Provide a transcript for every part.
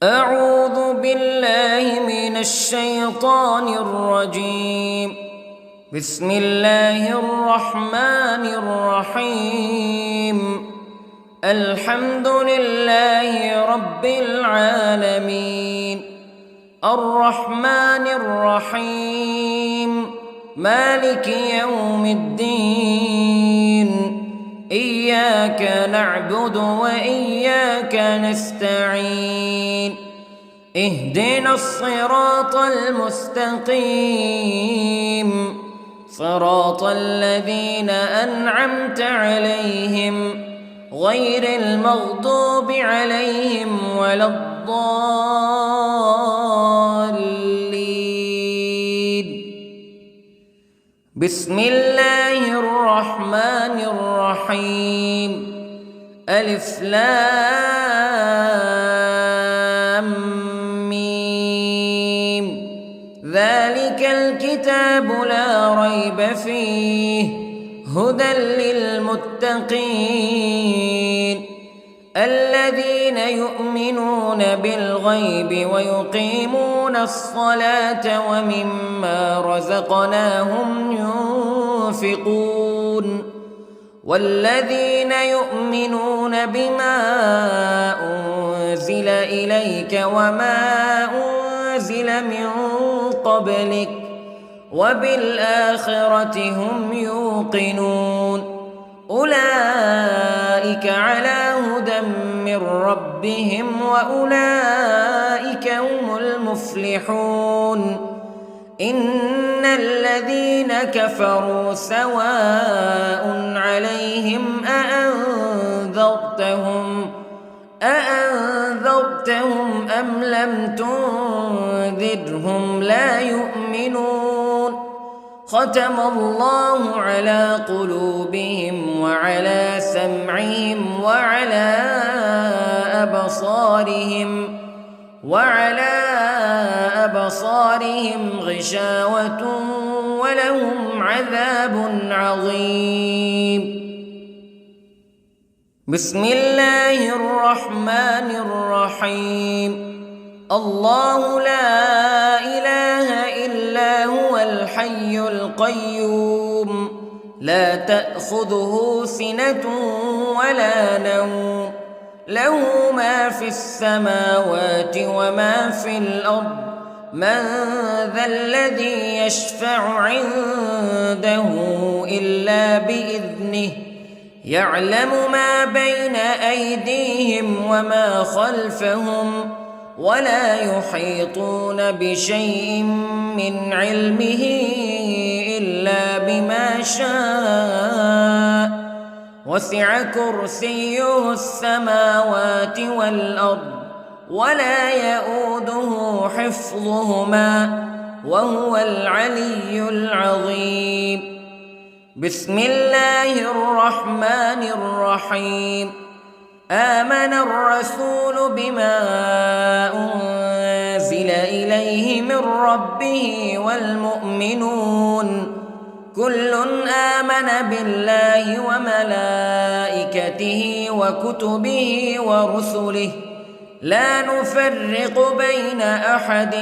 أعوذ بالله من الشيطان الرجيم. بسم الله الرحمن الرحيم. الحمد لله رب العالمين، الرحمن الرحيم، مالك يوم الدين. إياك نعبد وإياك نستعين. اهدنا الصراط المستقيم، صراط الذين أنعمت عليهم غير المغضوب عليهم ولا الضالين. بسم الله الرحمن الرحيم. ألف لام ميم. ذلك الكتاب لا ريب فيه هدى للمتقين الذين يؤمنون بالغيب ويقيمون الصلاة ومما رزقناهم ينفقون والذين يؤمنون بما أنزل إليك وما أنزل من قبلك وبالآخرة هم يوقنون. أولئك على هدى من ربهم وأولئك هم المفلحون. إن الذين كفروا سواء عليهم أأنذرتهم أم لم تنذرهم لا يؤمنون. ختم الله على قلوبهم وعلى سمعهم وعلى أبصارهم غشاوة ولهم عذاب عظيم. بسم الله الرحمن الرحيم. الله لا إله إلا هو الحي القيوم لا تأخذه سنة ولا نوم له ما في السماوات وما في الأرض. من ذا الذي يشفع عنده إلا بإذنه يعلم ما بين أيديهم وما خلفهم ولا يحيطون بشيء من علمه إلا بما شاء. وسع كرسيه السماوات والأرض ولا يؤوده حفظهما وهو العلي العظيم. بسم الله الرحمن الرحيم. آمن الرسول بما أنزل إليه من ربه والمؤمنون كل آمن بالله وملائكته وكتبه ورسله لا نفرق بين أحد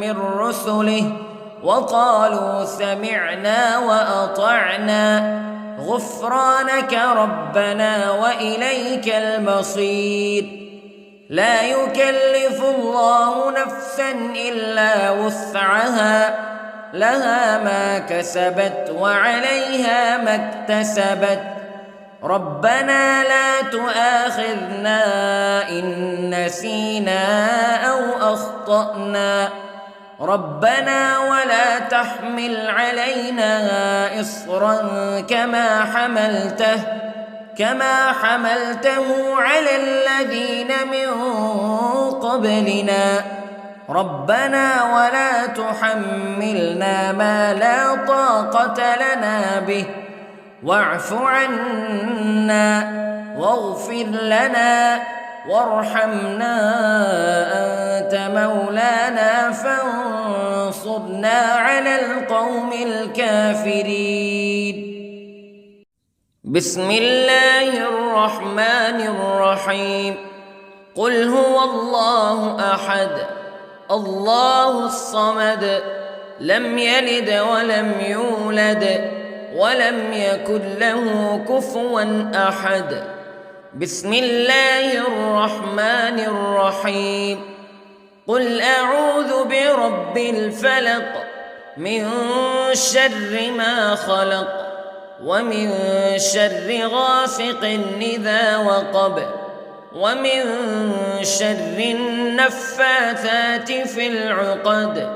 من رسله وقالوا سمعنا وأطعنا غفرانك ربنا وإليك المصير. لا يكلف الله نفسا إلا وسعها لها ما كسبت وعليها ما اكتسبت. ربنا لا تؤاخذنا إن نسينا أو أخطأنا ربنا ولا تحمل علينا إصرا كما حملته على الذين من قبلنا ربنا ولا تحملنا ما لا طاقة لنا به واعف عنا واغفر لنا وارحمنا أنت مولانا فانصرنا على القوم الكافرين. بسم الله الرحمن الرحيم. قل هو الله أحد الله الصمد لم يلد ولم يولد ولم يكن له كفوا أحد. بسم الله الرحمن الرحيم. قل أعوذ برب الفلق من شر ما خلق ومن شر غاسق إذا وقب ومن شر النفاثات في العقد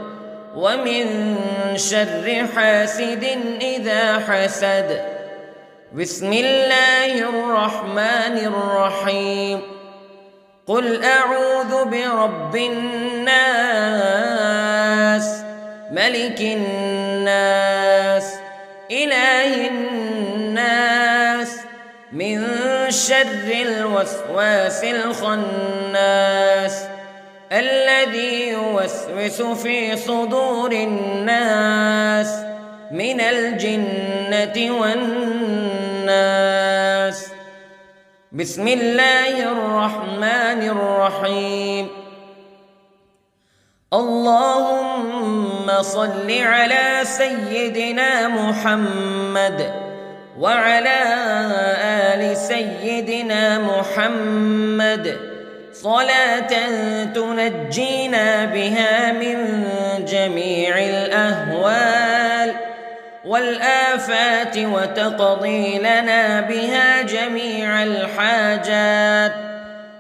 ومن شر حاسد إذا حسد. بسم الله الرحمن الرحيم. قل أعوذ برب الناس ملك الناس إله الناس من شر الوسواس الخناس الذي يوسوس في صدور الناس من الجنة والناس. بسم الله الرحمن الرحيم. اللهم صل على سيدنا محمد وعلى آل سيدنا محمد صلاة تنجينا بها من جميع الأهوال والآفات وتقضي لنا بها جميع الحاجات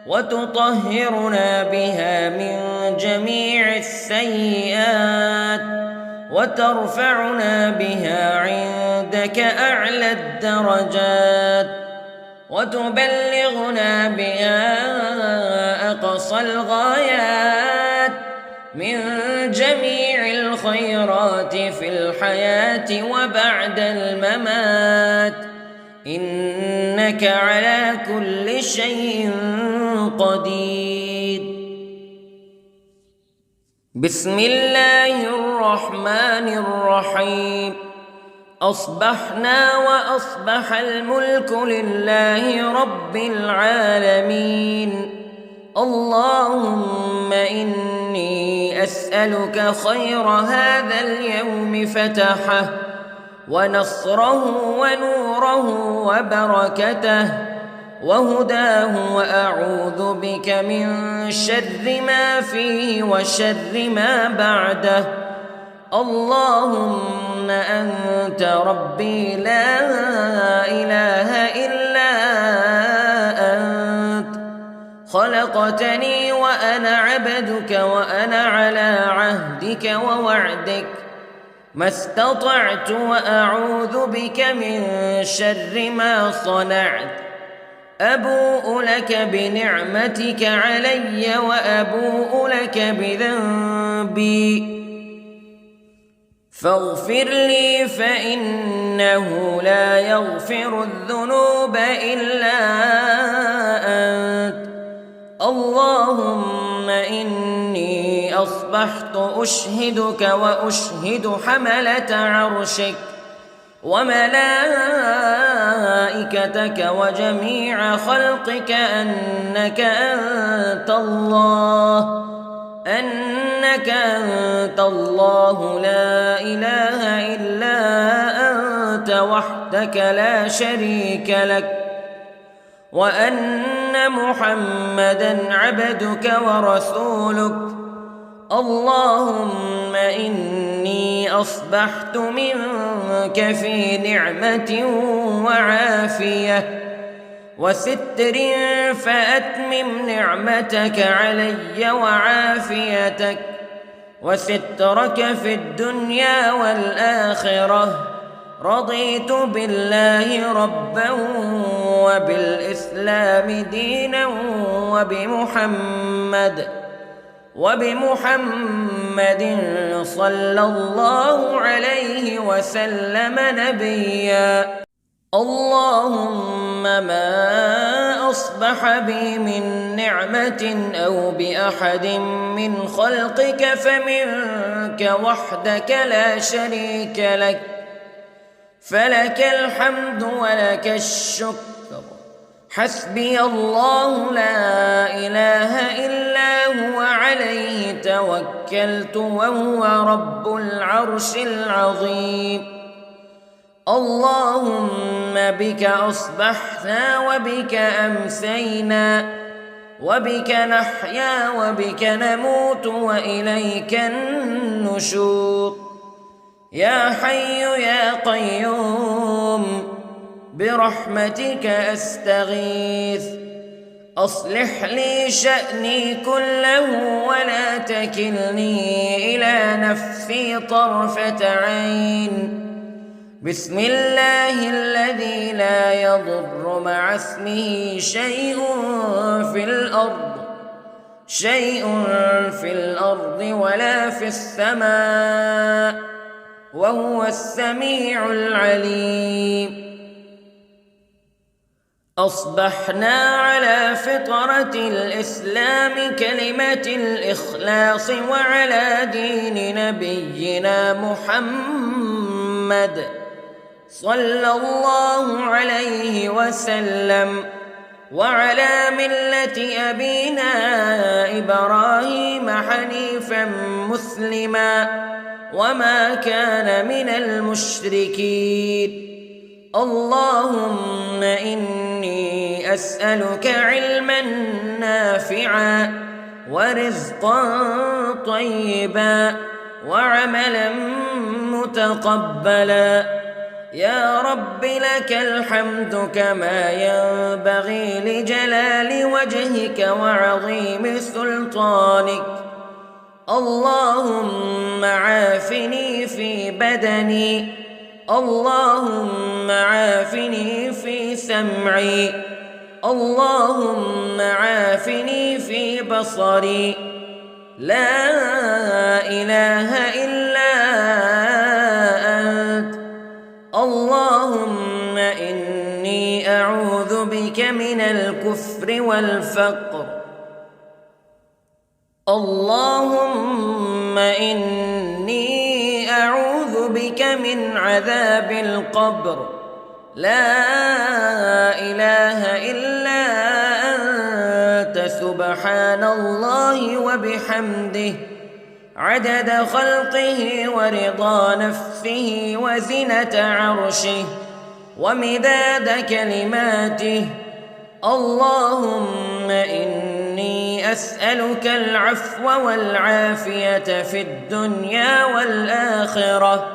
وتطهرنا بها من جميع السيئات وترفعنا بها عندك أعلى الدرجات وتبلغنا بها أقصى الغايات من جميع الخيرات في الحياة وبعد الممات إنك على كل شيء قدير. بسم الله الرحمن الرحيم. أصبحنا وأصبح الملك لله رب العالمين. اللهم إني أسألك خير هذا اليوم فتحه ونصره ونوره وبركته وهداه وأعوذ بك من شر ما فيه وشر ما بعده. اللهم أنت ربي لا إله إلا أنت خلقتني وأنا عبدك وأنا على عهدك ووعدك ما استطعت وأعوذ بك من شر ما صنعت. أبوء لك بنعمتك علي وأبوء لك بذنبي فاغفر لي فإنه لا يغفر الذنوب إلا أنت. اللهم إني أصبحت أشهدك وأشهد حملة عرشك وملائكتك وجميع خلقك أنك أنت الله لا إله إلا أنت وحدك لا شريك لك وأن محمدًا عبدك ورسولك. اللهم إني أصبحت منك في نعمة وعافية وستر فأتمم نعمتك علي وعافيتك وسترك في الدنيا والآخرة. رضيت بالله ربا وبالإسلام دينا وبمحمد صلى الله عليه وسلم نبيا. اللهم ما أصبح بي من نعمة أو بأحد من خلقك فمنك وحدك لا شريك لك فلك الحمد ولك الشكر حسبي الله لا إله إلا هو عليه توكلت وهو رب العرش العظيم. اللهم بك أصبحنا وبك أمسينا وبك نحيا وبك نموت وإليك النشور. يا حي يا قيوم برحمتك أستغيث، أصلح لي شأني كله ولا تكلني إلى نفسي طرفة عين. بسم الله الذي لا يضر مع اسمه شيء في الأرض ولا في السماء وهو السميع العليم. أصبحنا على فطرة الإسلام كلمة الإخلاص وعلى دين نبينا محمد صلى الله عليه وسلم وعلى ملة أبينا إبراهيم حنيفا مسلما وما كان من المشركين. اللهم إني أسألك علما نافعا ورزقا طيبا وعملا متقبلا. يا رب لك الحمد كما ينبغي لجلال وجهك وعظيم سلطانك. اللهم عافني في بدني، اللهم عافني في سمعي، اللهم عافني في بصري. لا إله إلا أنت. اللهم إني أعوذ بك من الكفر والفقر. اللهم إني أعوذ بك من عذاب القبر. لا إله إلا أنت سبحان الله وبحمده عدد خلقه ورضا نفسه وزنة عرشه ومداد كلماته. اللهم إني أسألك العفو والعافية في الدنيا والآخرة.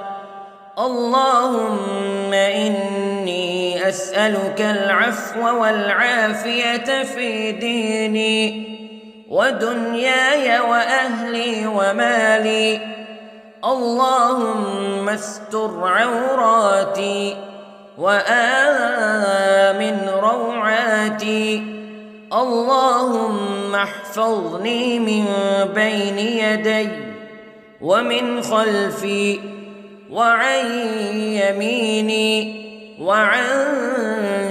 اللهم إني أسألك العفو والعافية في ديني ودنياي وأهلي ومالي. اللهم استر عوراتي وآمن روعاتي. اللهم احفظني من بين يدي ومن خلفي وعن يميني وعن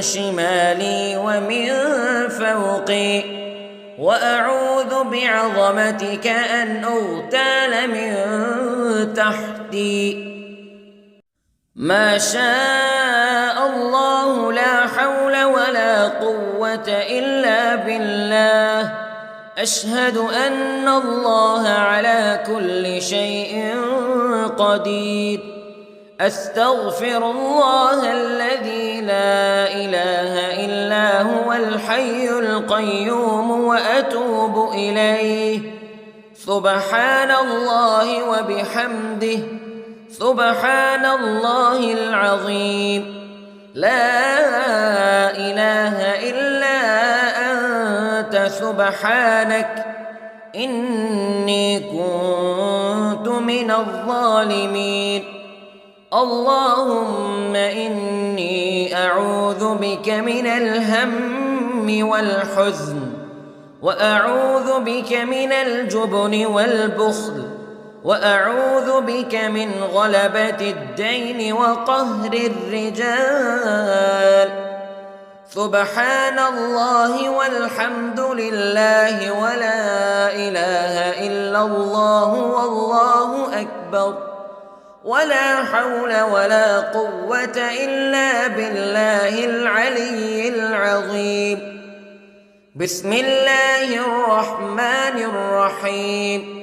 شمالي ومن فوقي، وأعوذ بعظمتك أن أغتال من تحتي. ما شاء الله لا حول ولا قوة إلا بالله. أشهد أن الله على كل شيء قدير. أستغفر الله الذي لا إله إلا هو الحي القيوم وأتوب إليه. سبحان الله وبحمده سبحان الله العظيم. لا إله إلا أنت سبحانك إني كنت من الظالمين. اللهم إني أعوذ بك من الهم والحزن، وأعوذ بك من الجبن والبخل، وأعوذ بك من غلبة الدين وقهر الرجال. سبحان الله والحمد لله ولا إله إلا الله والله أكبر. ولا حول ولا قوة إلا بالله العلي العظيم. بسم الله الرحمن الرحيم.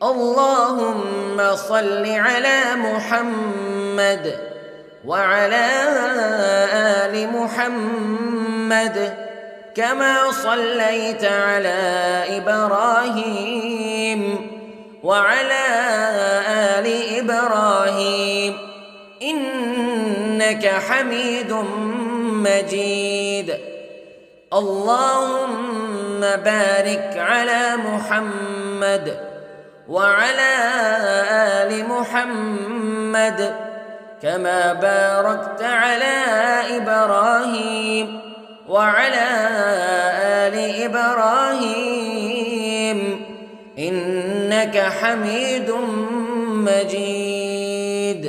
اللهم صل على محمد وعلى آل محمد كما صليت على إبراهيم وعلى آل إبراهيم إنك حميد مجيد. اللهم بارك على محمد وعلى آل محمد كما باركت على إبراهيم وعلى آل إبراهيم إنك حميد مجيد.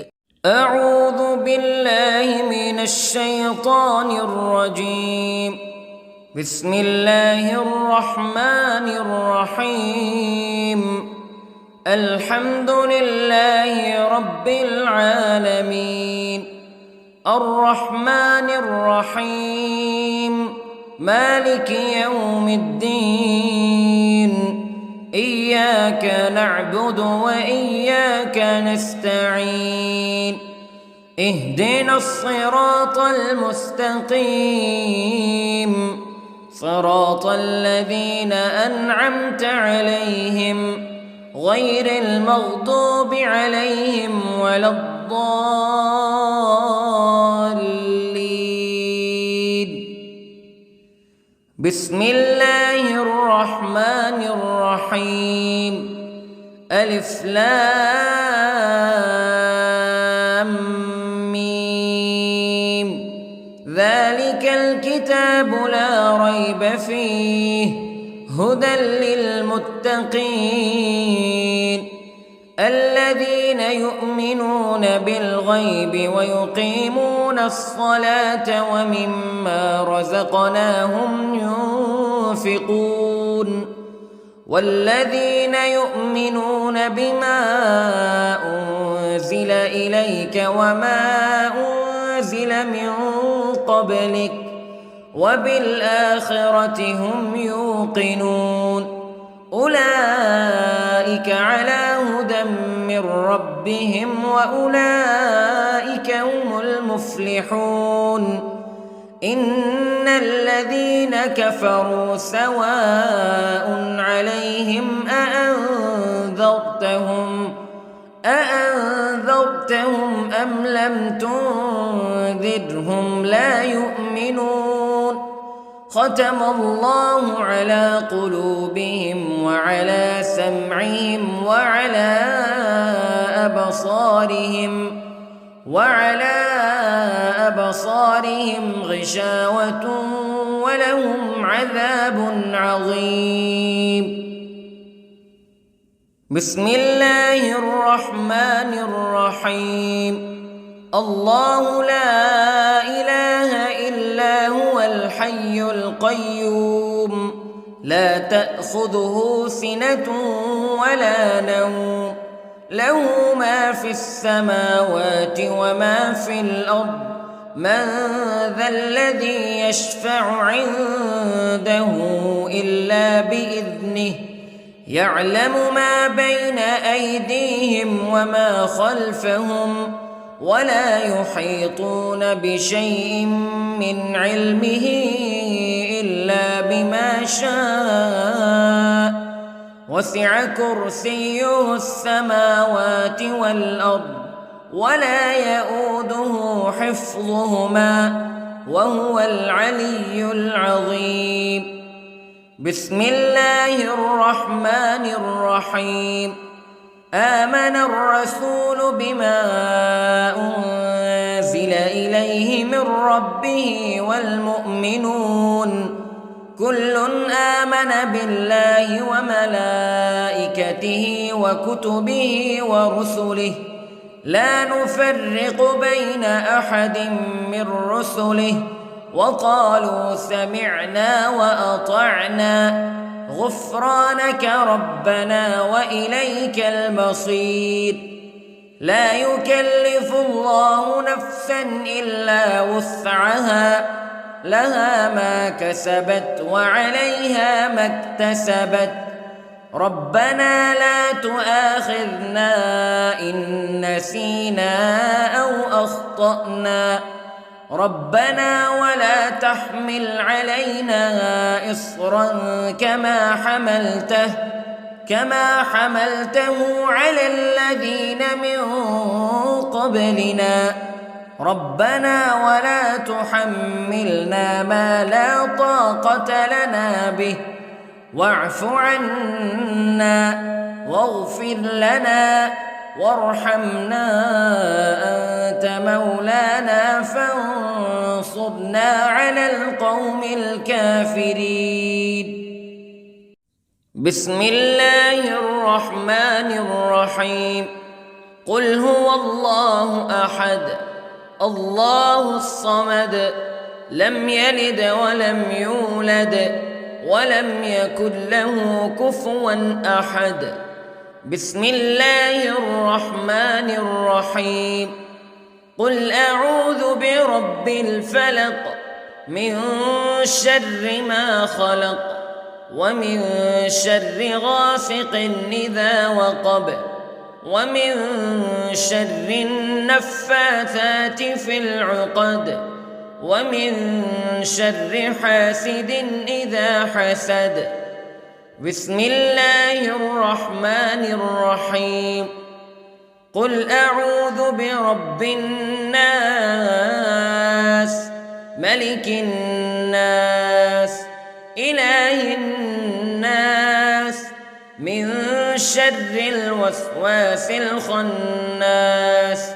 أعوذ بالله من الشيطان الرجيم. بسم الله الرحمن الرحيم. الحمد لله رب العالمين الرحمن الرحيم مالك يوم الدين إياك نعبد وإياك نستعين اهدنا الصراط المستقيم صراط الذين أنعمت عليهم غير المغضوب عليهم ولا الضالين. بسم الله الرحمن الرحيم. ألف لام ميم. ذلك الكتاب لا ريب فيه هدى للمتقين الذين يؤمنون بالغيب ويقيمون الصلاة ومما رزقناهم ينفقون والذين يؤمنون بما أنزل إليك وما أنزل من قبلك وبالآخرة هم يوقنون أولئك على هدى من ربهم وأولئك هم المفلحون. إن الذين كفروا سواء عليهم أأنذرتهم أم لم تنذرهم لا يؤمنون. ختم الله على قلوبهم وعلى سمعهم وعلى أبصارهم غشاوة ولهم عذاب عظيم. بسم الله الرحمن الرحيم. الله لا إله إلا هو الحي القيوم لا تأخذه سنة ولا نوم له ما في السماوات وما في الأرض من ذا الذي يشفع عنده إلا بإذنه يعلم ما بين أيديهم وما خلفهم ولا يحيطون بشيء من علمه إلا بما شاء وسع كرسيه السماوات والأرض ولا يؤوده حفظهما وهو العلي العظيم. بسم الله الرحمن الرحيم. آمن الرسول بما أنزل إليه من ربه والمؤمنون كل آمن بالله وملائكته وكتبه ورسله لا نفرق بين أحد من رسله وقالوا سمعنا وأطعنا غفرانك ربنا وإليك المصير. لا يكلف الله نفسا إلا وسعها لها ما كسبت وعليها ما اكتسبت ربنا لا تؤاخذنا إن نسينا أو أخطأنا ربنا ولا تحمل علينا إصرا كما حملته على الذين من قبلنا ربنا ولا تحملنا ما لا طاقة لنا به واعف عنا واغفر لنا وارحمنا أنت مولانا فانصرنا على القوم الكافرين. بسم الله الرحمن الرحيم. قل هو الله أحد الله الصمد لم يلد ولم يولد ولم يكن له كفوا أحد. بسم الله الرحمن الرحيم. قل أعوذ برب الفلق من شر ما خلق ومن شر غاسق إذا وقب ومن شر النفاثات في العقد ومن شر حاسد إذا حسد. بسم الله الرحمن الرحيم. قل أعوذ برب الناس ملك الناس إله الناس من شر الوسواس الخناس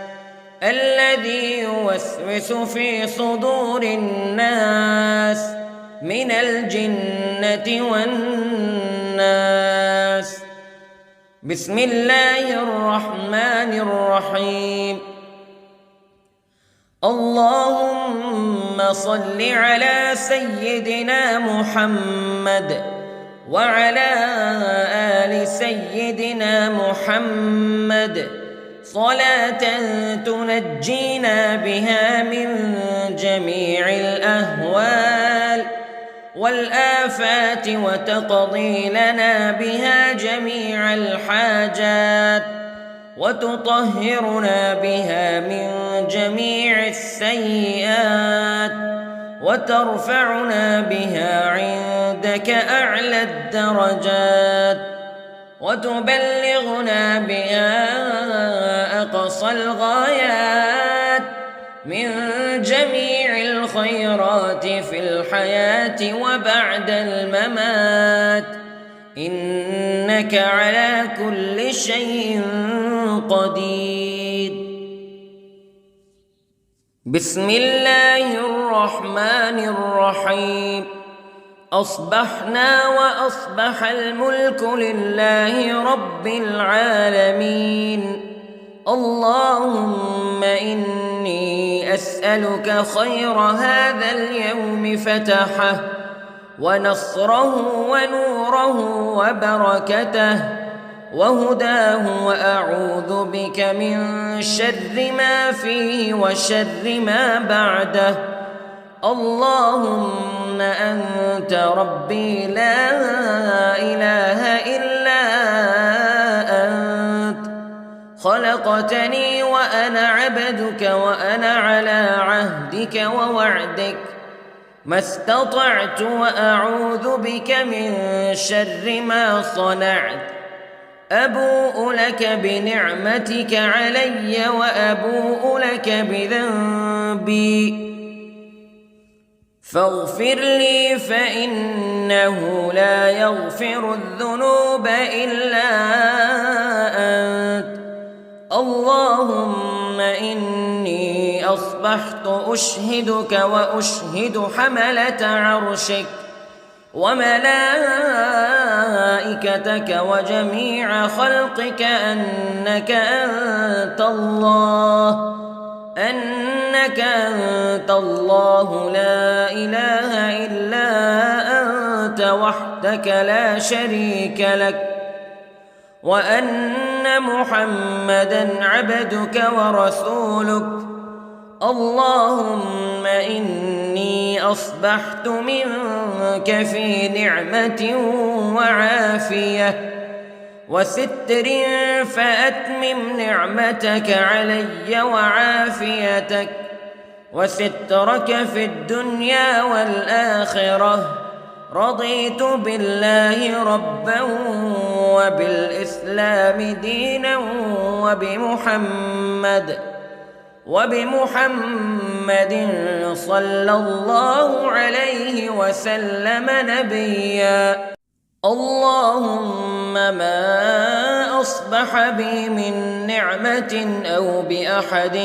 الذي يوسوس في صدور الناس من الجنة والناس. بسم الله الرحمن الرحيم. اللهم صل على سيدنا محمد وعلى آل سيدنا محمد صلاة تنجينا بها من جميع الأهوال والآفات وتقضي لنا بها جميع الحاجات وتطهرنا بها من جميع السيئات وترفعنا بها عندك أعلى الدرجات وتبلغنا بها أقصى الغايات من جميع الخيرات في الحياة وبعد الممات إنك على كل شيء قدير. بسم الله الرحمن الرحيم. أصبحنا وأصبح الملك لله رب العالمين. اللهم إني أسألك خير هذا اليوم فتحه ونصره ونوره وبركته وهداه وأعوذ بك من شر ما فيه وشر ما بعده. اللهم أنت ربي لا إله إلا أنت خلقتني وأنا عبدك وأنا على عهدك ووعدك ما استطعت وأعوذ بك من شر ما صنعت. أبوء لك بنعمتك علي وأبوء لك بذنبي فاغفر لي فإنه لا يغفر الذنوب إلا أنت. اللهم إني أصبحت أشهدك وأشهد حملة عرشك وملائكتك وجميع خلقك أنك أنت الله لا إله إلا أنت وحدك لا شريك لك وأن أن محمدًا عبدك ورسولك. اللهم إني أصبحت منك في نعمة وعافية وستر، فأتمم نعمتك علي وعافيتك وسترك في الدنيا والآخرة. رضيت بالله ربًا وبالإسلام دينًا وبمحمد صلى الله عليه وسلم نبيًا. اللهم ما أصبح بي من نعمة أو بأحد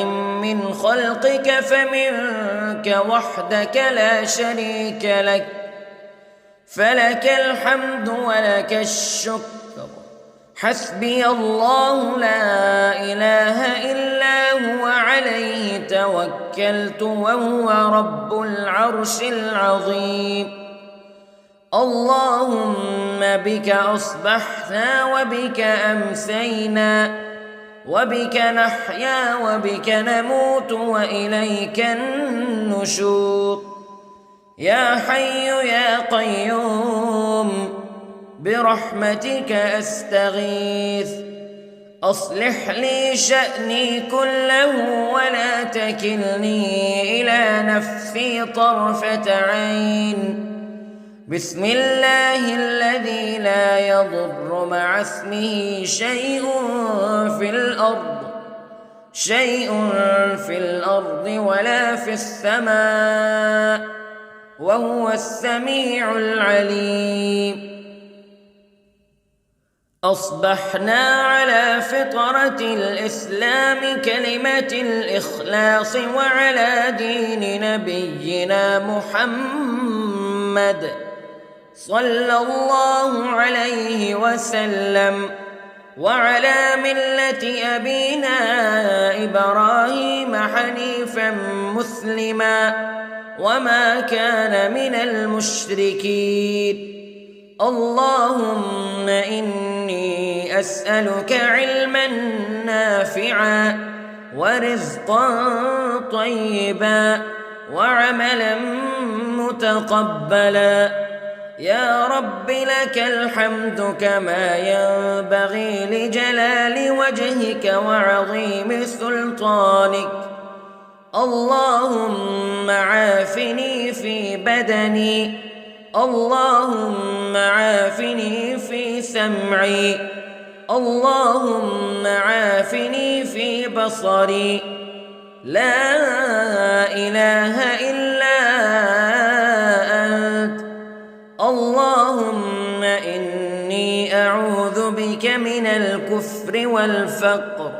من خلقك فمنك وحدك لا شريك لك، فلك الحمد ولك الشكر. حسبي الله لا إله إلا هو، عليه توكلت وهو رب العرش العظيم. اللهم بك أصبحنا وبك أمسينا وبك نحيا وبك نموت وإليك النشور. يا حي يا قيوم برحمتك أستغيث، أصلح لي شأني كله ولا تكلني إلى نفسي طرفة عين. بسم الله الذي لا يضر مع اسمه شيء في الأرض ولا في السماء، وهو السميع العليم. أصبحنا على فطرة الإسلام كلمة الإخلاص وعلى دين نبينا محمد صلى الله عليه وسلم، وعلى ملة أبينا إبراهيم حنيفا مسلما وما كان من المشركين. اللهم إني أسألك علما نافعا ورزقا طيبا وعملا متقبلا. يا رب لك الحمد كما ينبغي لجلال وجهك وعظيم سلطانك. اللهم عافني في بدني، اللهم عافني في سمعي، اللهم عافني في بصري. لا إله إلا أنت. اللهم إني أعوذ بك من الكفر والفقر.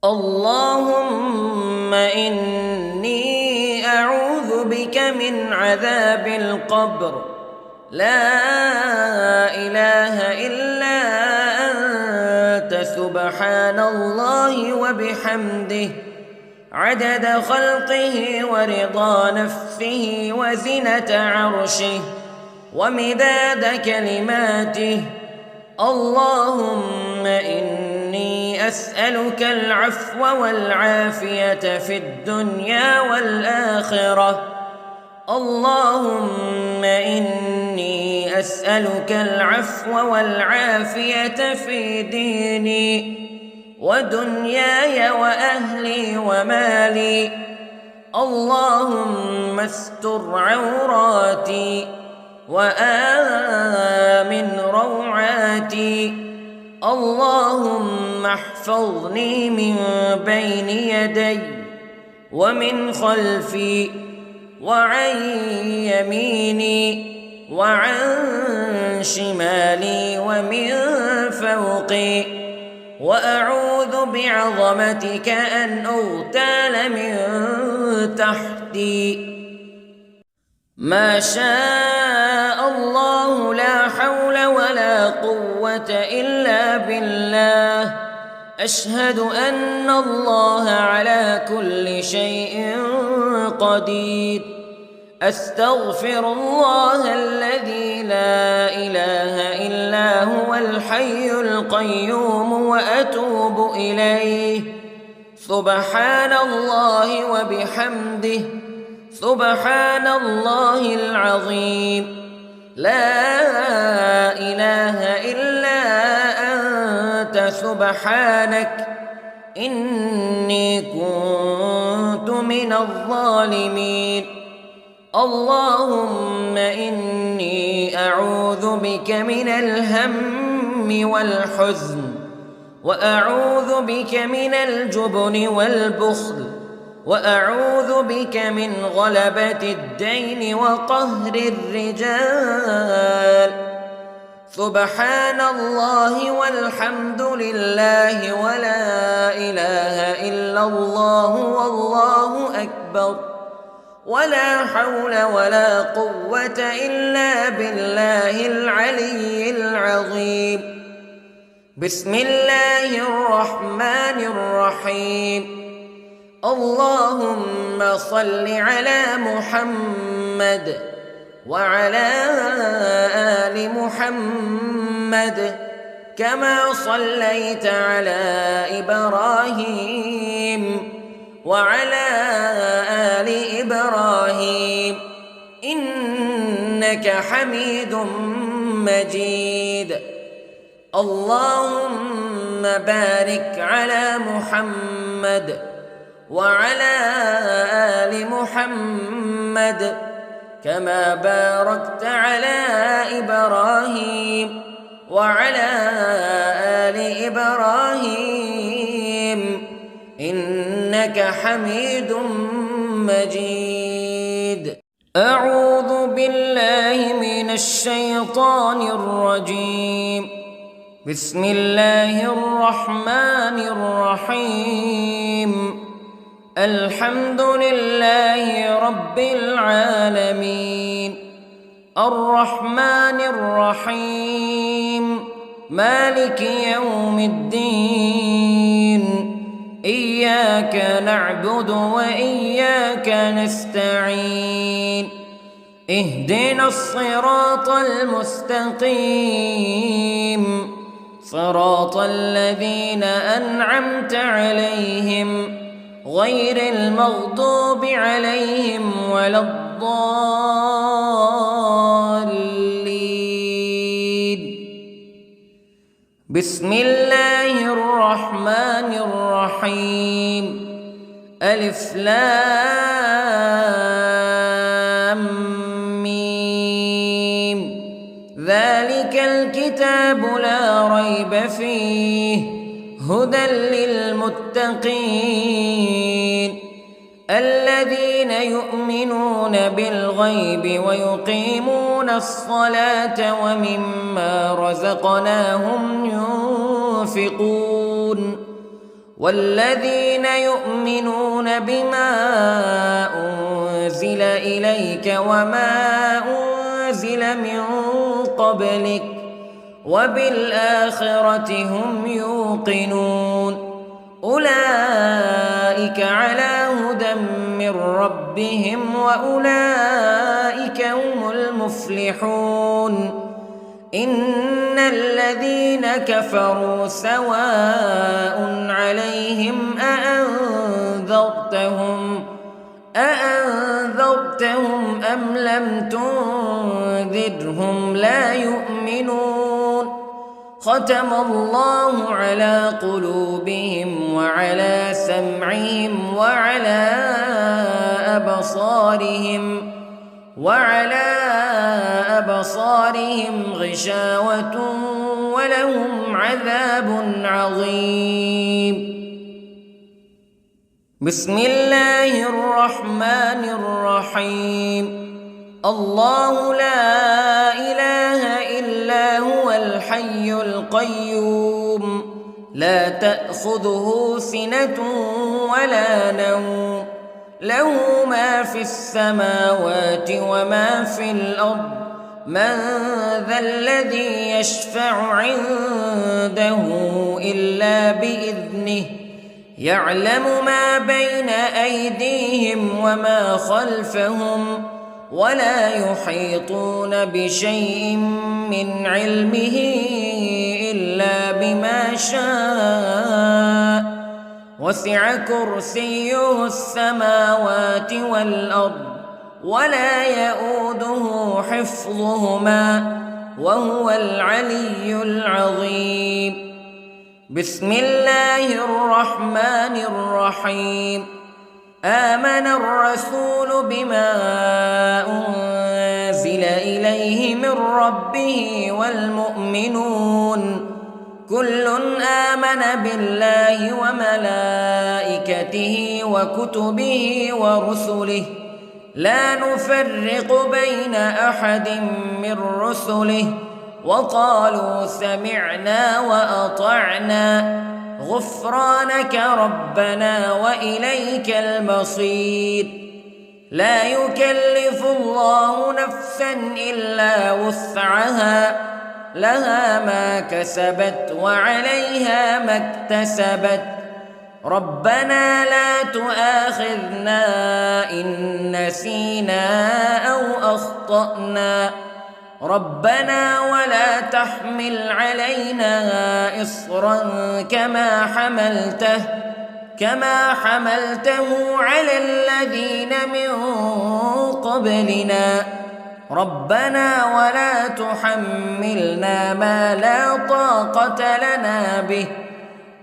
اللهم إني أعوذ بك من عذاب القبر. لا إله إلا أنت، سبحان الله وبحمده، عدد خلقه ورضا نفسه وزنة عرشه ومداد كلماته. اللهم إني أسألك العفو والعافية في الدنيا والآخرة. اللهم إني أسألك العفو والعافية في ديني ودنياي وأهلي ومالي. اللهم استر عوراتي وآمن روعاتي. اللهم احفظني من بين يدي ومن خلفي وعن يميني وعن شمالي ومن فوقي، وأعوذ بعظمتك أن أغتال من تحتي. ما شاء الله لا حول ولا قوة إلا بالله. أشهد أن الله على كل شيء قدير. أستغفر الله الذي لا إله إلا هو الحي القيوم وأتوب إليه. سبحان الله وبحمده، سبحان الله العظيم. لا إله إلا أنت سبحانك إني كنت من الظالمين. اللهم إني أعوذ بك من الهم والحزن، وأعوذ بك من الجبن والبخل، وأعوذ بك من غلبة الدين وقهر الرجال. سبحان الله والحمد لله ولا إله إلا الله والله أكبر، ولا حول ولا قوة إلا بالله العلي العظيم. بسم الله الرحمن الرحيم. اللهم صل على محمد وعلى آل محمد كما صليت على إبراهيم وعلى آل إبراهيم إنك حميد مجيد. اللهم بارك على محمد وعلى آل محمد كما باركت على إبراهيم وعلى آل إبراهيم إنك حميد مجيد. أعوذ بالله من الشيطان الرجيم. بسم الله الرحمن الرحيم. الحمد لله رب العالمين، الرحمن الرحيم، مالك يوم الدين. إياك نعبد وإياك نستعين. اهدنا الصراط المستقيم، صراط الذين أنعمت عليهم غير المغضوب عليهم ولا الضالين. بسم الله الرحمن الرحيم. ألف لام ميم. ذلك الكتاب لا ريب فيه هدى للمتقين الذين يؤمنون بالغيب ويقيمون الصلاة ومما رزقناهم ينفقون والذين يؤمنون بما أنزل إليك وما أنزل من قبلك وبالآخرة هم يوقنون أولئك على هدى من ربهم وأولئك هم المفلحون. إن الذين كفروا سواء عليهم أأنذرتهم أم لم تنذرهم لا يؤمنون. ختم الله على قلوبهم وعلى سمعهم وعلى أبصارهم غشاوة ولهم عذاب عظيم. بسم الله الرحمن الرحيم. الله لا إله إلا هو الحي القيوم لا تأخذه سنة ولا نوم له ما في السماوات وما في الأرض من ذا الذي يشفع عنده إلا بإذنه يعلم ما بين أيديهم وما خلفهم ولا يحيطون بشيء من علمه إلا بما شاء وسع كرسيه السماوات والأرض ولا يؤوده حفظهما وهو العلي العظيم. بسم الله الرحمن الرحيم. آمن الرسول بما أنزل إليه من ربه والمؤمنون كل آمن بالله وملائكته وكتبه ورسله لا نفرق بين أحد من رسله وقالوا سمعنا وأطعنا غفرانك ربنا وإليك المصير. لا يكلف الله نفسا إلا وسعها لها ما كسبت وعليها ما اكتسبت ربنا لا تؤاخذنا إن نسينا أو أخطأنا ربنا ولا تحمل علينا إصرا كما حملته على الذين من قبلنا ربنا ولا تحملنا ما لا طاقة لنا به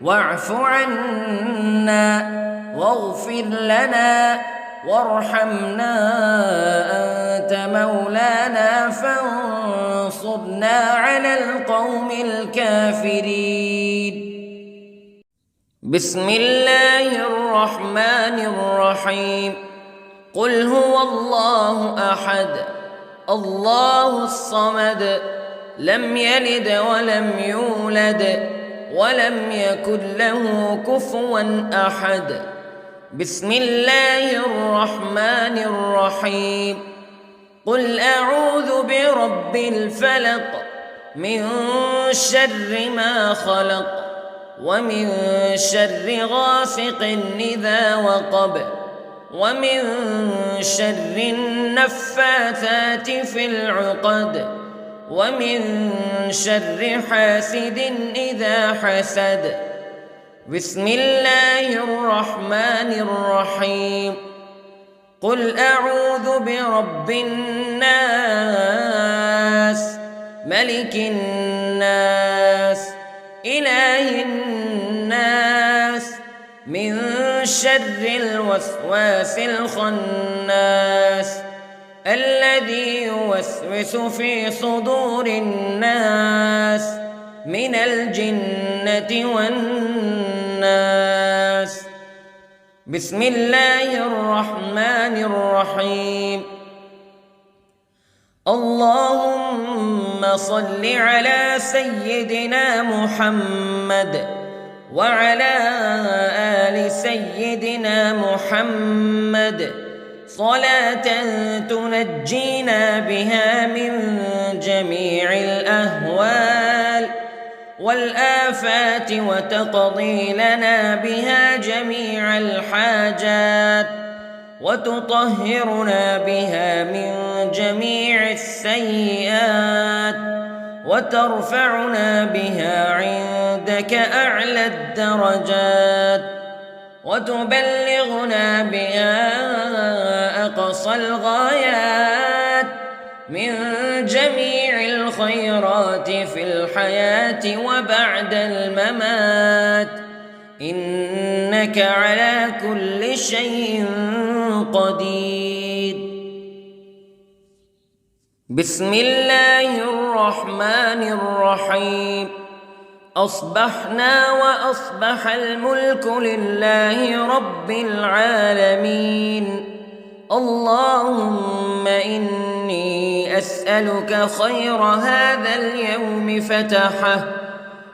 واعف عنا واغفر لنا وارحمنا أنت مولانا فانصرنا على القوم الكافرين. بسم الله الرحمن الرحيم. قل هو الله أحد الله الصمد لم يلد ولم يولد ولم يكن له كفوا أحد. بسم الله الرحمن الرحيم. قل أعوذ برب الفلق من شر ما خلق ومن شر غاسق إذا وقب ومن شر النفاثات في العقد ومن شر حاسد إذا حسد. بسم الله الرحمن الرحيم. قل أعوذ برب الناس ملك الناس إله الناس من شر الوسواس الخناس الذي يوسوس في صدور الناس من الجنة والناس. بسم الله الرحمن الرحيم. اللهم صل على سيدنا محمد وعلى آل سيدنا محمد صلاة تنجينا بها من جميع الأهوال والآفات وتقضي لنا بها جميع الحاجات وتطهرنا بها من جميع السيئات وترفعنا بها عندك أعلى الدرجات وتبلغنا بها أقصى الغايات من جميع الخيرات في الحياة وبعد الممات إنك على كل شيء قدير. بسم الله الرحمن الرحيم. أصبحنا وأصبح الملك لله رب العالمين. اللهم إني أسألك خير هذا اليوم فتحه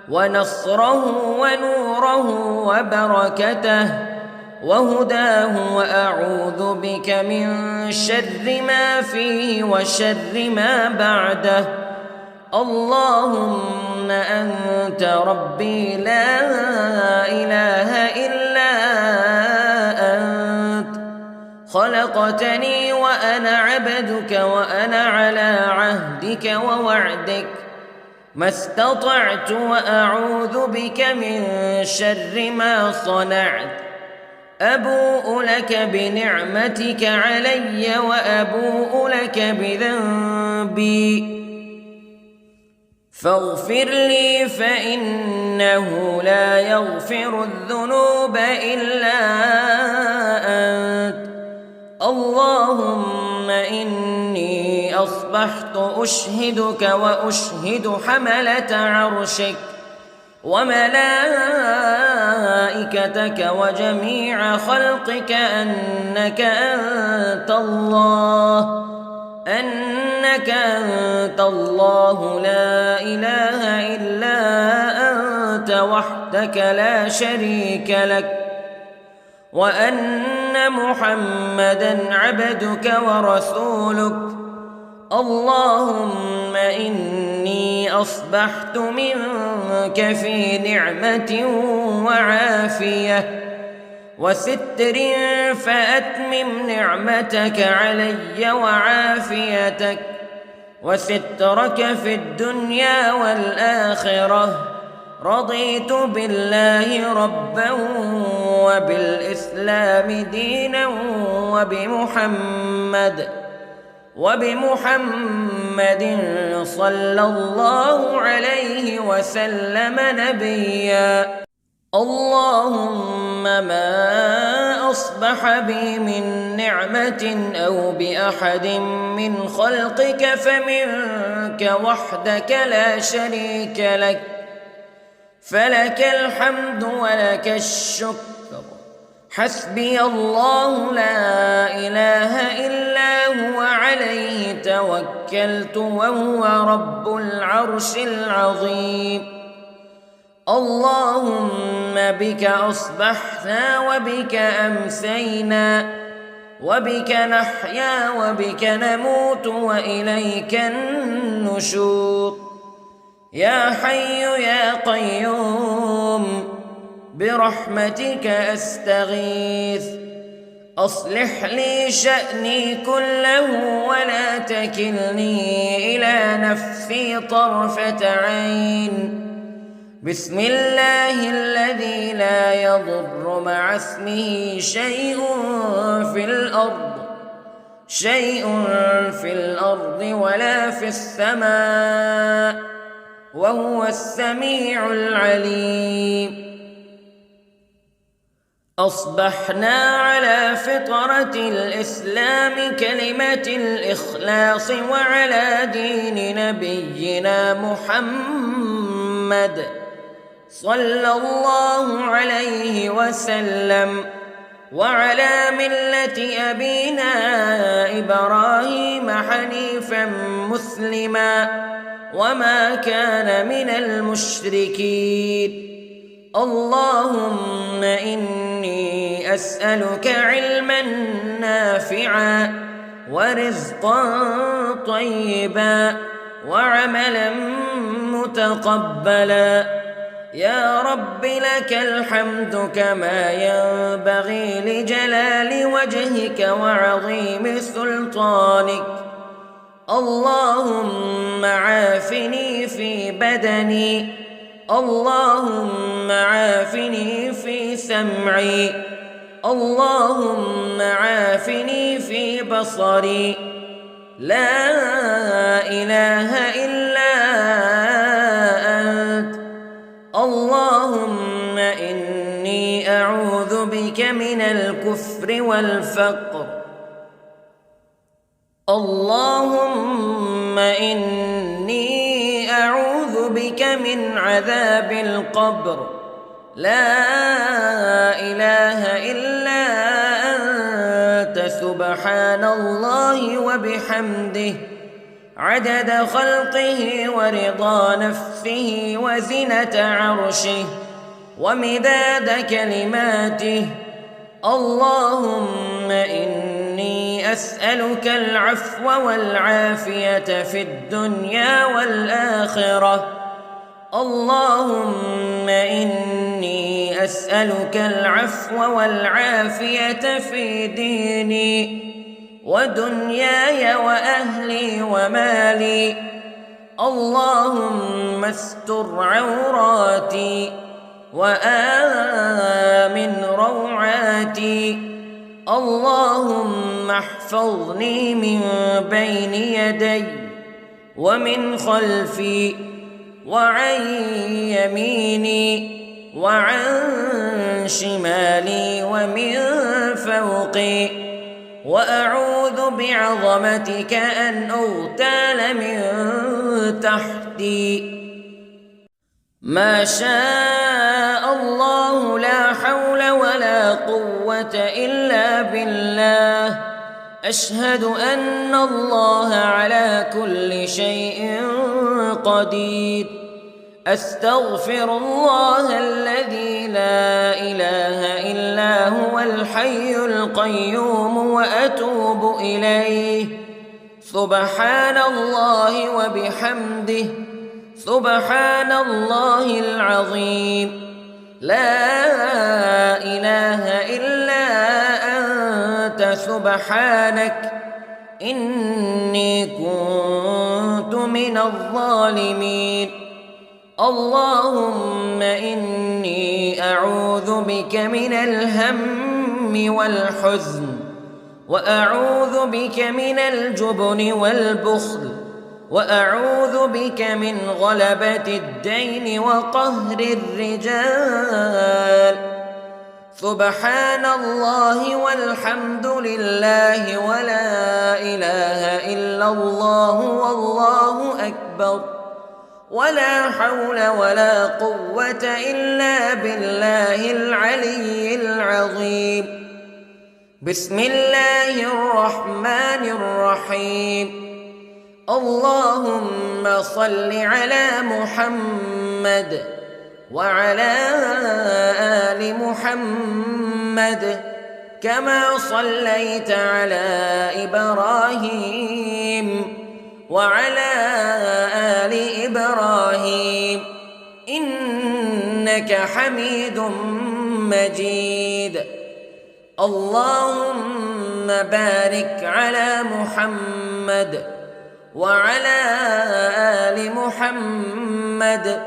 ونصره ونوره وبركته وهداه وأعوذ بك من شر ما فيه وشر ما بعده. اللهم أنت ربي لا إله إلا أنت خلقتني وأنا عبدك وأنا على عهدك ووعدك ما استطعت وأعوذ بك من شر ما صنعت أبوء لك بنعمتك علي وأبوء لك بذنبي فاغفر لي فإنه لا يغفر الذنوب إلا أنت اللهم إني أصبحت أشهدك وأشهد حملة عرشك وملائكتك وجميع خلقك أنك أنت الله لا إله إلا أنت وحدك لا شريك لك وأن محمدًا عبدك ورسولك اللهم إني أصبحت منك في نعمة وعافية وستر فأتمم نعمتك علي وعافيتك وسترك في الدنيا والآخرة رضيت بالله ربا وبالإسلام دينا وبمحمد صلى الله عليه وسلم نبيا اللهم ما أصبح بي من نعمة أو بأحد من خلقك فمنك وحدك لا شريك لك فلك الحمد ولك الشكر حسبي الله لا إله إلا هو عليه توكلت وهو رب العرش العظيم اللهم بك أصبحنا وبك أمسينا وبك نحيا وبك نموت وإليك النشور يا حي يا قيوم برحمتك أستغيث أصلح لي شأني كله ولا تكلني إلى نفسي طرفة عين بسم الله الذي لا يضر مع اسمه شيء في الأرض ولا في السماء وهو السميع العليم أصبحنا على فطرة الإسلام كلمة الإخلاص وعلى دين نبينا محمد صلى الله عليه وسلم وعلى ملة أبينا إبراهيم حنيفا مسلما وما كان من المشركين اللهم إني أسألك علما نافعا ورزقا طيبا وعملا متقبلا يا رب لك الحمد كما ينبغي لجلال وجهك وعظيم سلطانك اللهم عافني في بدني اللهم عافني في سمعي اللهم عافني في بصري لا إله إلا أنت اللهم إني أعوذ بك من الكفر والفقر اللهم إني أعوذ بك من عذاب القبر لا إله إلا أنت سبحان الله وبحمده عدد خلقه ورضا نفسه وزنة عرشه ومداد كلماته اللهم إني أسألك العفو والعافية في الدنيا والآخرة اللهم إني أسألك العفو والعافية في ديني ودنياي وأهلي ومالي. اللهم استر عوراتي وآمن روعاتي. اللهم احفظني من بين يدي ومن خلفي وعن يميني وعن شمالي ومن فوقي، وأعوذ بعظمتك أن أغتال من تحتي. ما شاء الله لا حول ولا قوة إلا بالله. أشهد أن الله على كل شيء قدير. أستغفر الله الذي لا إله إلا هو الحي القيوم وأتوب إليه. سبحان الله وبحمده، سبحان الله العظيم. لا إله إلا أنت سبحانك إني كنت من الظالمين. اللهم إني أعوذ بك من الهم والحزن، وأعوذ بك من الجبن والبخل، وأعوذ بك من غلبة الدين وقهر الرجال. سبحان الله والحمد لله ولا إله إلا الله والله أكبر، ولا حول ولا قوة إلا بالله العلي العظيم. بسم الله الرحمن الرحيم. اللهم صل على محمد وعلى آل محمد كما صليت على إبراهيم وعلى آل إبراهيم إنك حميد مجيد. اللهم بارك على محمد وعلى آل محمد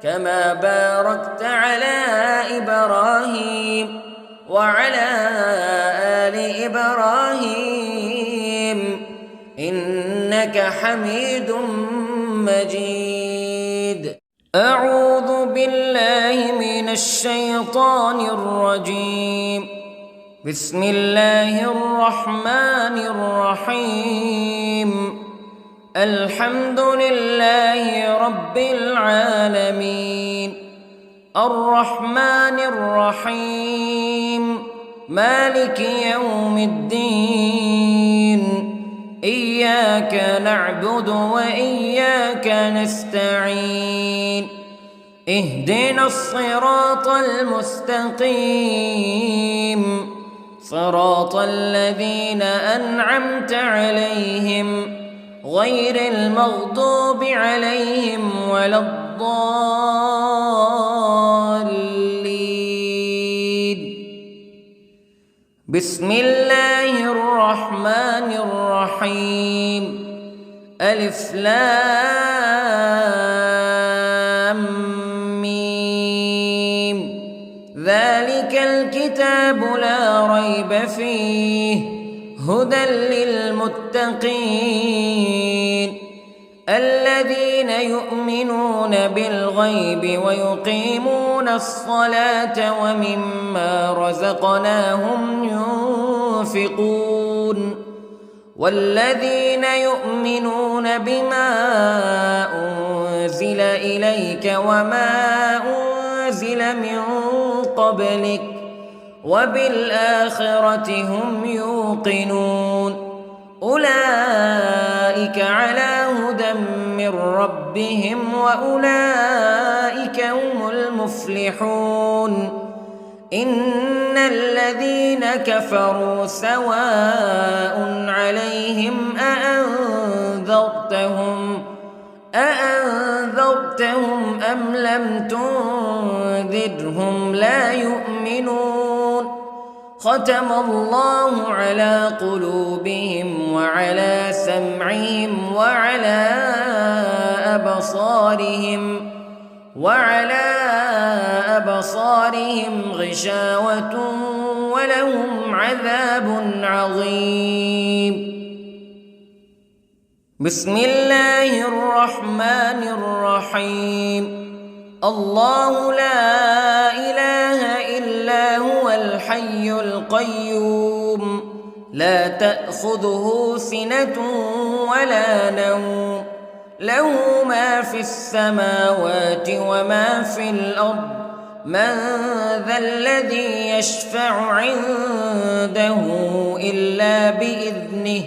كما باركت على إبراهيم وعلى آل إبراهيم إنك حميد مجيد. أعوذ بالله من الشيطان الرجيم. بسم الله الرحمن الرحيم. الحمد لله رب العالمين، الرحمن الرحيم، مالك يوم الدين. إياك نعبد وإياك نستعين. اهدنا الصراط المستقيم، صراط الذين أنعمت عليهم غير المغضوب عليهم ولا الضالين. بسم الله الرحمن الرحيم. ألف لام ميم. ذلك الكتاب لا ريب فيه هدى للمتقين الذين يؤمنون بالغيب ويقيمون الصلاة ومما رزقناهم ينفقون والذين يؤمنون بما أنزل إليك وما أنزل من قبلك وبالآخرة هم يوقنون أولئك على هدى من ربهم وأولئك هم المفلحون إن الذين كفروا سواء عليهم أأنذرتهم أم لم تنذرهم تنذرهم لا يؤمنون ختم الله على قلوبهم وعلى سمعهم وعلى أبصارهم غشاوة ولهم عذاب عظيم. بسم الله الرحمن الرحيم. الله لا إله إلا هو الحي القيوم لا تأخذه سنة ولا نوم له ما في السماوات وما في الأرض من ذا الذي يشفع عنده إلا بإذنه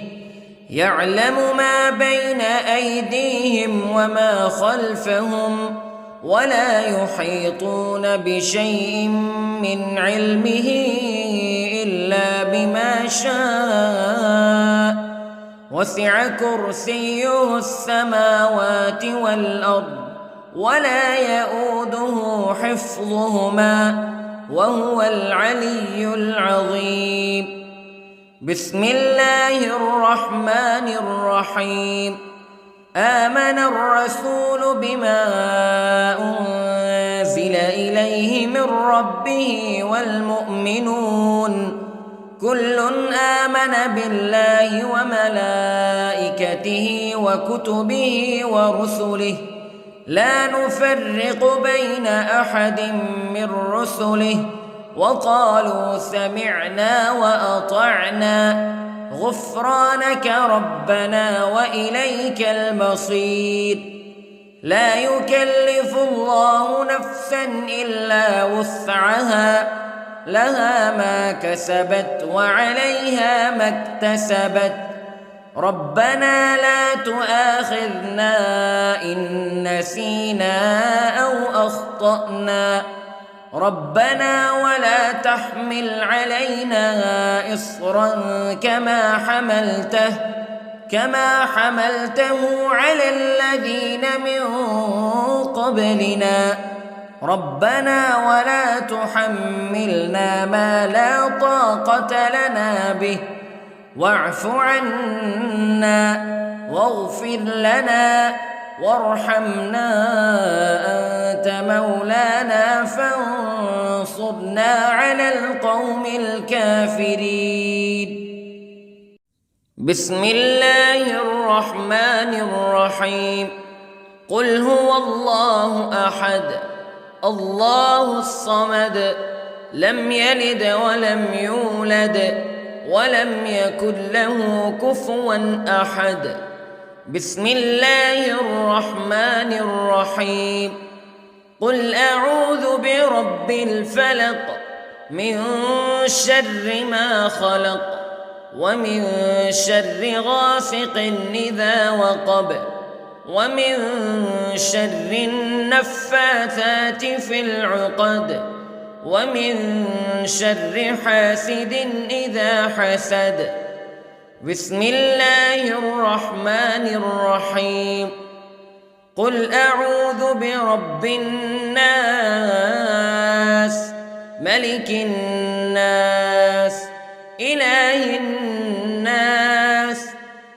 يعلم ما بين أيديهم وما خلفهم ولا يحيطون بشيء من علمه إلا بما شاء وسع كرسيه السماوات والأرض ولا يؤوده حفظهما وهو العلي العظيم. بسم الله الرحمن الرحيم. آمن الرسول بما أنزل إليه من ربه والمؤمنون كل آمن بالله وملائكته وكتبه ورسله لا نفرق بين أحد من رسله وقالوا سمعنا وأطعنا غفرانك ربنا وإليك المصير. لا يكلف الله نفسا إلا وسعها لها ما كسبت وعليها ما اكتسبت ربنا لا تؤاخذنا إن نسينا أو أخطأنا ربنا ولا تحمل علينا إصرا كما حملته على الذين من قبلنا ربنا ولا تحملنا ما لا طاقة لنا به واعف عنا واغفر لنا وارحمنا أنت مولانا فانصرنا على القوم الكافرين. بسم الله الرحمن الرحيم. قل هو الله أحد الله الصمد لم يلد ولم يولد ولم يكن له كفوا أحد. بسم الله الرحمن الرحيم. قل أعوذ برب الفلق من شر ما خلق ومن شر غاسق إذا وقب ومن شر النفاثات في العقد ومن شر حاسد إذا حسد. بسم الله الرحمن الرحيم. قل أعوذ برب الناس ملك الناس إله الناس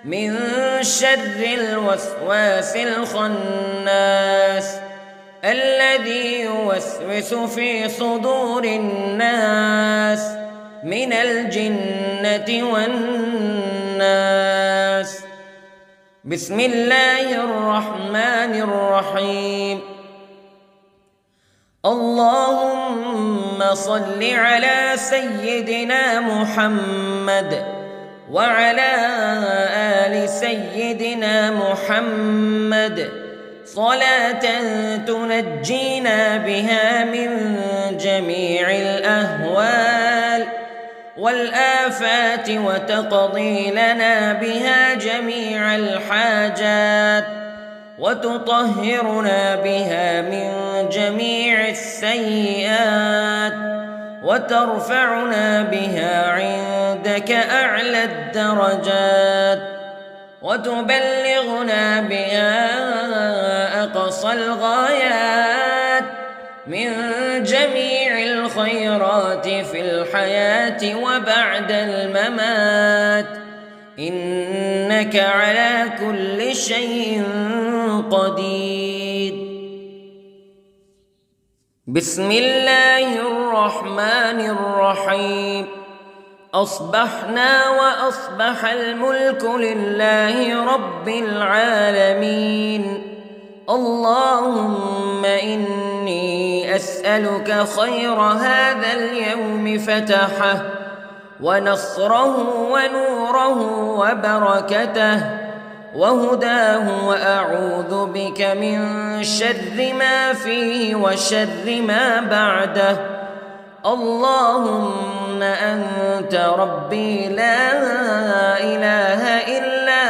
من شر الوسواس الخناس الذي يوسوس في صدور الناس من الجنة والناس. بسم الله الرحمن الرحيم. اللهم صل على سيدنا محمد وعلى آل سيدنا محمد صلاة تنجينا بها من جميع الأهوال والآفات وتقضي لنا بها جميع الحاجات وتطهرنا بها من جميع السيئات وترفعنا بها عندك أعلى الدرجات وتبلغنا بها أقصى الغايات من جميع الخيرات في الحياة وبعد الممات، إنك على كل شيء قدير. بسم الله الرحمن الرحيم. أصبحنا وأصبح الملك لله رب العالمين. اللهم إني أسألك خير هذا اليوم فتحه ونصره ونوره وبركته وهداه، وأعوذ بك من شر ما فيه وشر ما بعده. اللهم أنت ربي لا إله إلا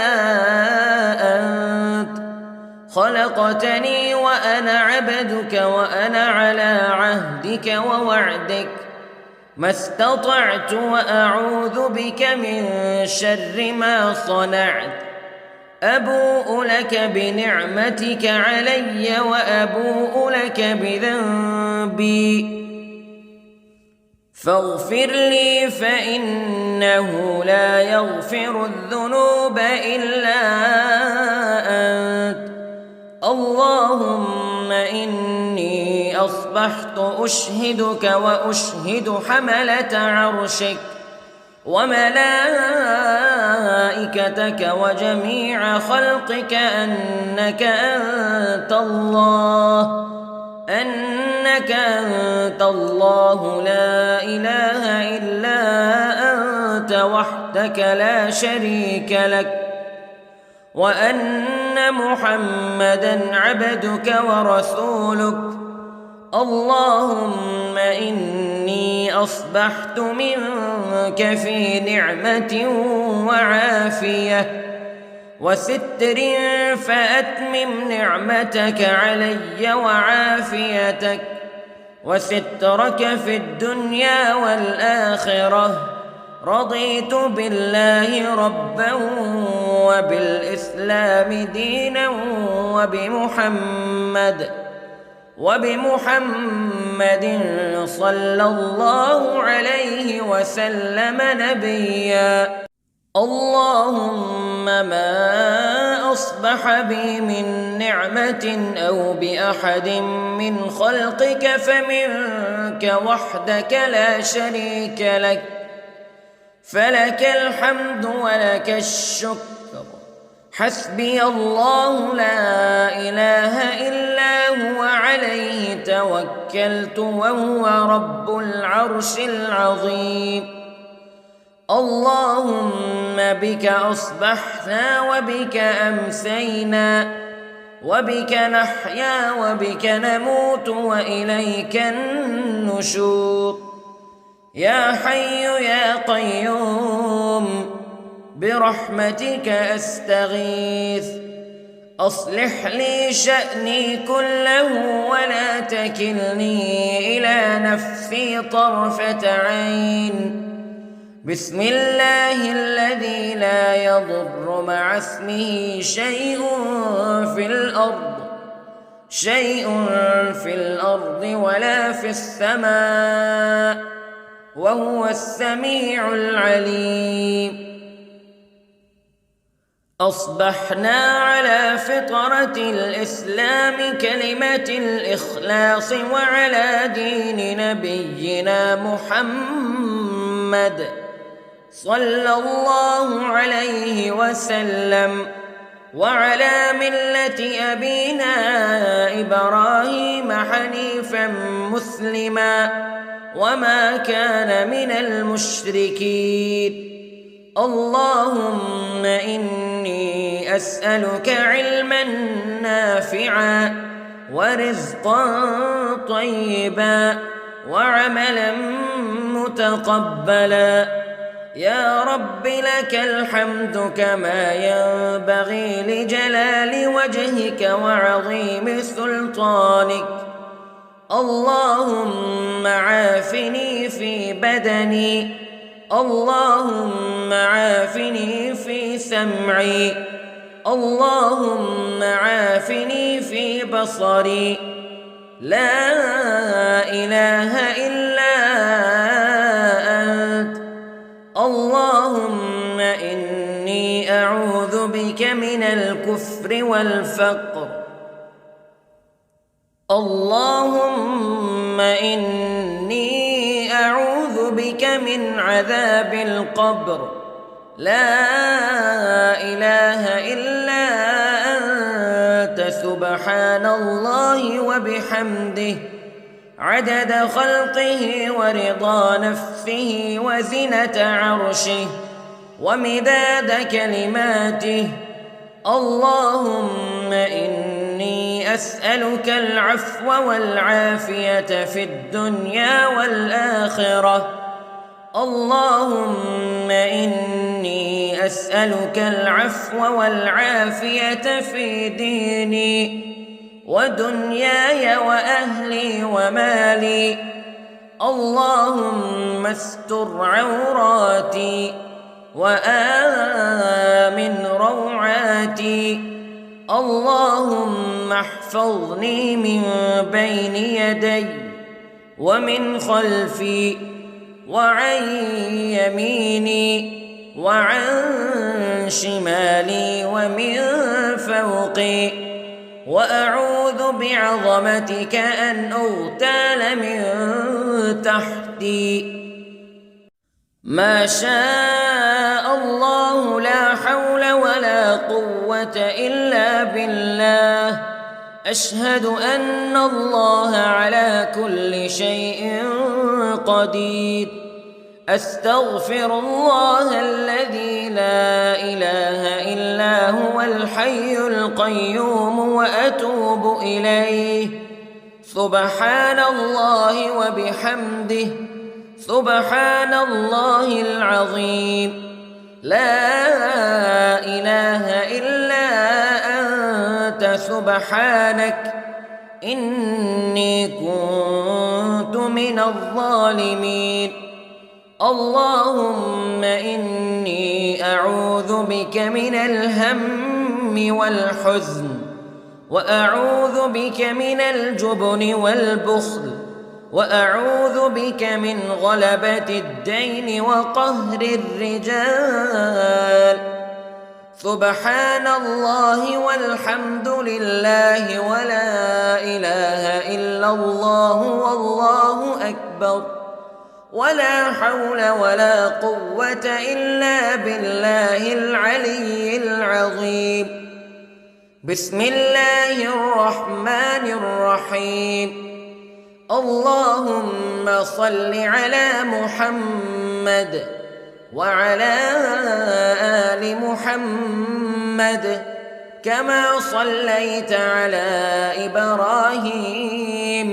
أنت، خلقتني وأنا عبدك وأنا على عهدك ووعدك ما استطعت، وأعوذ بك من شر ما صنعت. أبوء لك بنعمتك علي وأبوء لك بذنبي، فاغفر لي فإنه لا يغفر الذنوب إلا أنت. اللهم إني أصبحت أشهدك وأشهد حملة عرشك وملائكتك وجميع خلقك أنك أنت الله لا إله إلا أنت وحدك لا شريك لك، وأن محمدًا عبدك ورسولك. اللهم إني أصبحت منك في نعمة وعافية وستر، فأتمم نعمتك علي وعافيتك وسترك في الدنيا والآخرة. رضيت بالله ربا وبالإسلام دينا وبمحمد صلى الله عليه وسلم نبيا. اللهم ما أصبح بي من نعمة أو بأحد من خلقك فمنك وحدك لا شريك لك، فلك الحمد ولك الشكر. حسبي الله لا إله إلا هو عليه توكلت وهو رب العرش العظيم. اللهم بك أصبحنا وبك أمسينا وبك نحيا وبك نموت وإليك النشور. يا حي يا قيوم برحمتك أستغيث، أصلح لي شأني كله ولا تكلني إلى نفسي طرفة عين. بسم الله الذي لا يضر مع اسمه شيء في الأرض ولا في السماء، وهو السميع العليم. أصبحنا على فطرة الإسلام كلمة الإخلاص وعلى دين نبينا محمد صلى الله عليه وسلم، وعلى ملة أبينا إبراهيم حنيفا مسلما وما كان من المشركين. اللهم إني أسألك علما نافعا ورزقا طيبا وعملا متقبلا. يا رب لك الحمد كما ينبغي لجلال وجهك وعظيم سلطانك. اللهم عافني في بدني، اللهم عافني في سمعي، اللهم عافني في بصري. لا إله الكفر والفقر. اللهم إني أعوذ بك من عذاب القبر، لا إله إلا أنت، سبحان الله وبحمده، عدد خلقه ورضا نفسه وزنة عرشه ومداد كلماته. اللهم إني أسألك العفو والعافية في الدنيا والآخرة. اللهم إني أسألك العفو والعافية في ديني ودنياي وأهلي ومالي. اللهم استر عوراتي وآمن روعاتي. اللهم احفظني من بين يدي ومن خلفي وعن يميني وعن شمالي ومن فوقي، وأعوذ بعظمتك أن أغتال من تحتي. ما شاء الله، لا حول ولا قوة إلا بالله. أشهد أن الله على كل شيء قدير. أستغفر الله الذي لا إله إلا هو الحي القيوم وأتوب إليه. سبحان الله وبحمده، سبحان الله العظيم. لا إله إلا أنت، سبحانك إني كنت من الظالمين. اللهم إني أعوذ بك من الهم والحزن، وأعوذ بك من الجبن والبخل، وأعوذ بك من غلبة الدين وقهر الرجال. سبحان الله والحمد لله ولا إله إلا الله والله أكبر، ولا حول ولا قوة إلا بالله العلي العظيم. بسم الله الرحمن الرحيم. اللهم صل على محمد وعلى آل محمد كما صليت على إبراهيم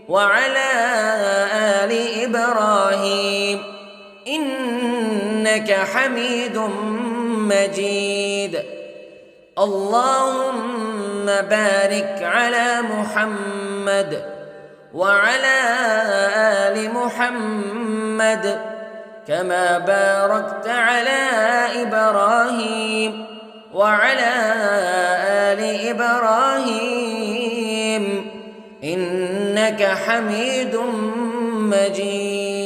وعلى آل إبراهيم إنك حميد مجيد. اللهم بارك على محمد وعلى آل محمد كما باركت على إبراهيم وعلى آل إبراهيم إنك حميد مجيد.